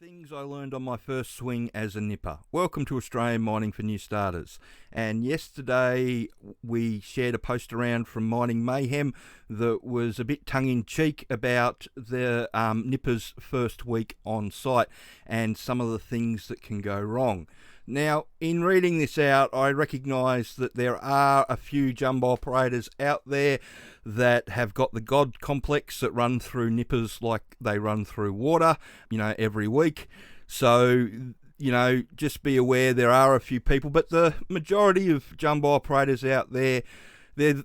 Things I learned on my first swing as a nipper. Welcome to Australian Mining for New Starters. And yesterday we shared a post around from Mining Mayhem that was a bit tongue-in-cheek about the nippers' first week on site and some of the things that can go wrong. Now, in reading this out, I recognise that there are a few jumbo operators out there that have got the God complex that run through nippers like they run through water, every week. So, just be aware there are a few people, but the majority of jumbo operators out there, they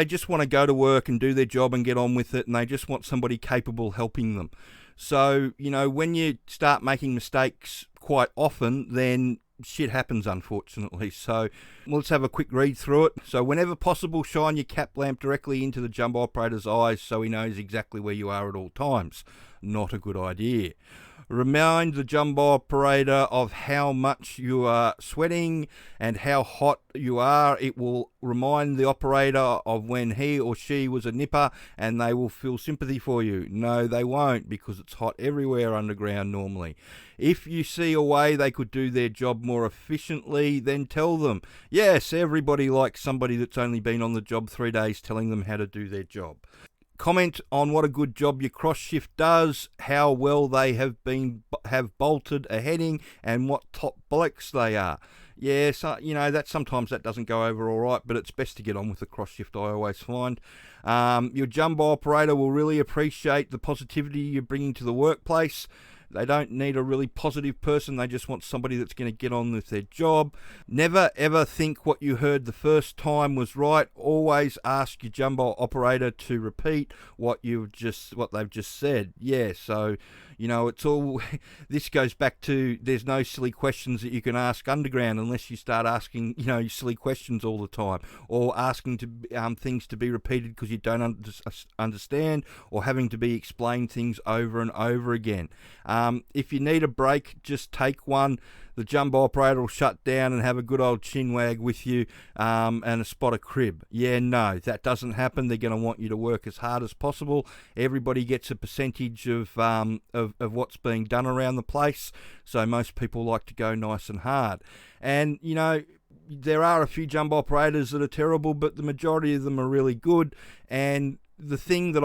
just want to go to work and do their job and get on with it, and they just want somebody capable helping them. So, when you start making mistakes quite often, then shit happens, unfortunately. So let's have a quick read through it. So whenever possible, shine your cap lamp directly into the jumbo operator's eyes so he knows exactly where you are at all times. Not a good idea. Remind the jumbo operator of how much you are sweating and how hot you are. It will remind the operator of when he or she was a nipper, and they will feel sympathy for you. No, they won't, because it's hot everywhere underground normally. If you see a way they could do their job more efficiently, then tell them. Yes, everybody likes somebody that's only been on the job 3 days telling them how to do their job. Comment on what a good job your cross shift does, how well they have bolted a heading, and what top bullocks they are. Yeah, so, that sometimes that doesn't go over all right, but it's best to get on with the cross shift, I always find. Your jumbo operator will really appreciate the positivity you're bringing to the workplace. They don't need a really positive person. They just want somebody that's going to get on with their job. Never, ever think what you heard the first time was right. Always ask your jumbo operator to repeat what they've just said. Yeah, so, it's all... This goes back to there's no silly questions that you can ask underground unless you start asking, silly questions all the time, or asking things to be repeated because you don't understand, or having to be explained things over and over again. If you need a break, just take one. The jumbo operator will shut down and have a good old chinwag with you and a spot of crib. Yeah, no, that doesn't happen. They're going to want you to work as hard as possible. Everybody gets a percentage of what's being done around the place, so most people like to go nice and hard. And, there are a few jumbo operators that are terrible, but the majority of them are really good. And the thing that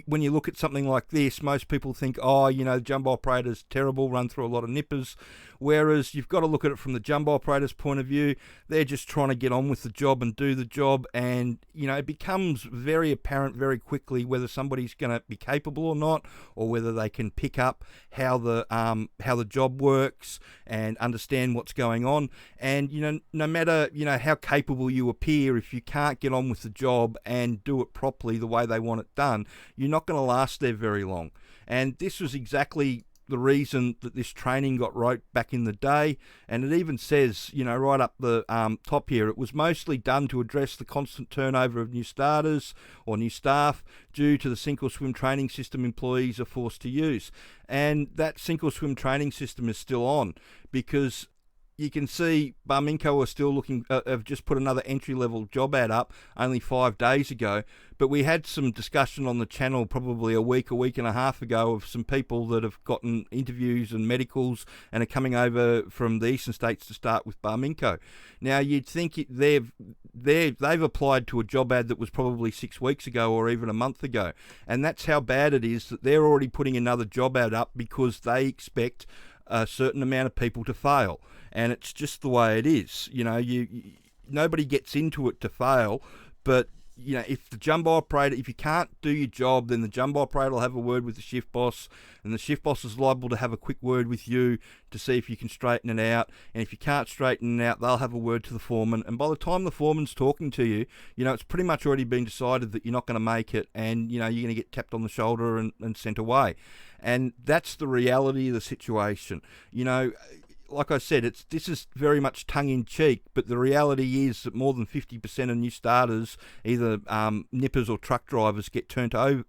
when you look at something like this, most people think, the jumbo operator's terrible, run through a lot of nippers. Whereas you've got to look at it from the jumbo operator's point of view. They're just trying to get on with the job and do the job. And, it becomes very apparent very quickly whether somebody's going to be capable or not, or whether they can pick up how the job works and understand what's going on. And, no matter, how capable you appear, if you can't get on with the job and do it properly the way they want it done, you're not going to last there very long. And this was exactly the reason that this training got wrote back in the day. And it even says, right up the top here, it was mostly done to address the constant turnover of new starters or new staff due to the sink or swim training system employees are forced to use. And that sink or swim training system is still on, because you can see Barminco are still have just put another entry-level job ad up only 5 days ago. But we had some discussion on the channel probably a week and a half ago of some people that have gotten interviews and medicals and are coming over from the eastern states to start with Barminco. Now, you'd think they've applied to a job ad that was probably 6 weeks ago or even a month ago. And that's how bad it is that they're already putting another job ad up because they expect a certain amount of people to fail. And it's just the way it is. Nobody gets into it to fail, but if the jumbo operator, if you can't do your job, then the jumbo operator will have a word with the shift boss, and the shift boss is liable to have a quick word with you to see if you can straighten it out. And if you can't straighten it out, they'll have a word to the foreman. And by the time the foreman's talking to you, it's pretty much already been decided that you're not going to make it, and you're going to get tapped on the shoulder and sent away. And that's the reality of the situation. Like I said, this is very much tongue-in-cheek, but the reality is that more than 50% of new starters, either nippers or truck drivers, get turned over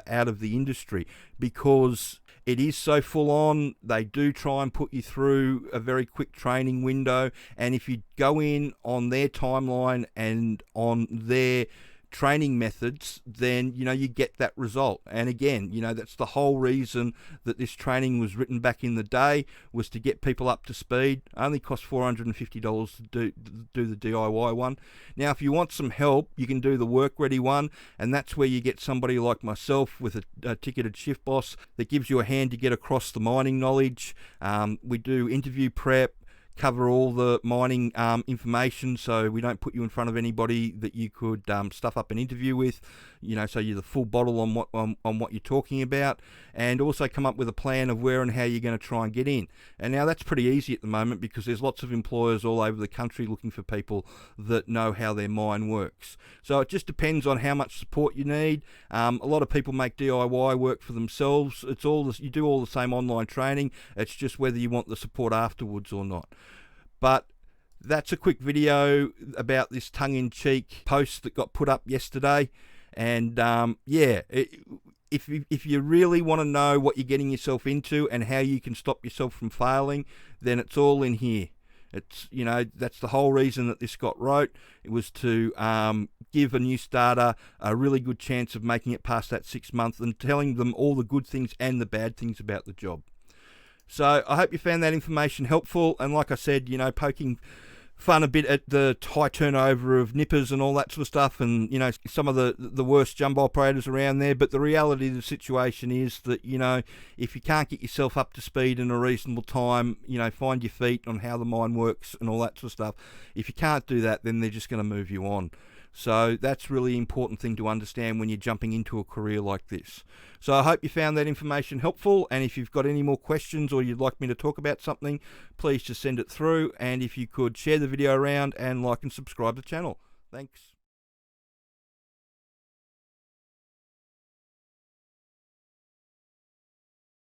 out of the industry because it is so full on. They do try and put you through a very quick training window, and if you go in on their timeline and on their training methods, then you get that result. And again, that's the whole reason that this training was written back in the day, was to get people up to speed. Only cost $450 to do the DIY one. Now if you want some help, you can do the work ready one, and that's where you get somebody like myself with a ticketed shift boss that gives you a hand to get across the mining knowledge. We do interview prep, cover all the mining information, so we don't put you in front of anybody that you could stuff up an interview with, so you're the full bottle on what you're talking about, and also come up with a plan of where and how you're going to try and get in. And now that's pretty easy at the moment, because there's lots of employers all over the country looking for people that know how their mine works. So it just depends on how much support you need. A lot of people make DIY work for themselves. You do all the same online training. It's just whether you want the support afterwards or not. But that's a quick video about this tongue-in-cheek post that got put up yesterday. And if you really want to know what you're getting yourself into and how you can stop yourself from failing, then it's all in here. It's that's the whole reason that this got wrote. It was to give a new starter a really good chance of making it past that 6 months, and telling them all the good things and the bad things about the job. So I hope you found that information helpful, and like I said, poking fun a bit at the high turnover of nippers and all that sort of stuff, and some of the worst jumbo operators around there. But the reality of the situation is that if you can't get yourself up to speed in a reasonable time, find your feet on how the mine works and all that sort of stuff. If you can't do that, then they're just going to move you on. So that's really important thing to understand when you're jumping into a career like this. So I hope you found that information helpful, and if you've got any more questions or you'd like me to talk about something, please just send it through, and if you could share the video around and like and subscribe to the channel. Thanks.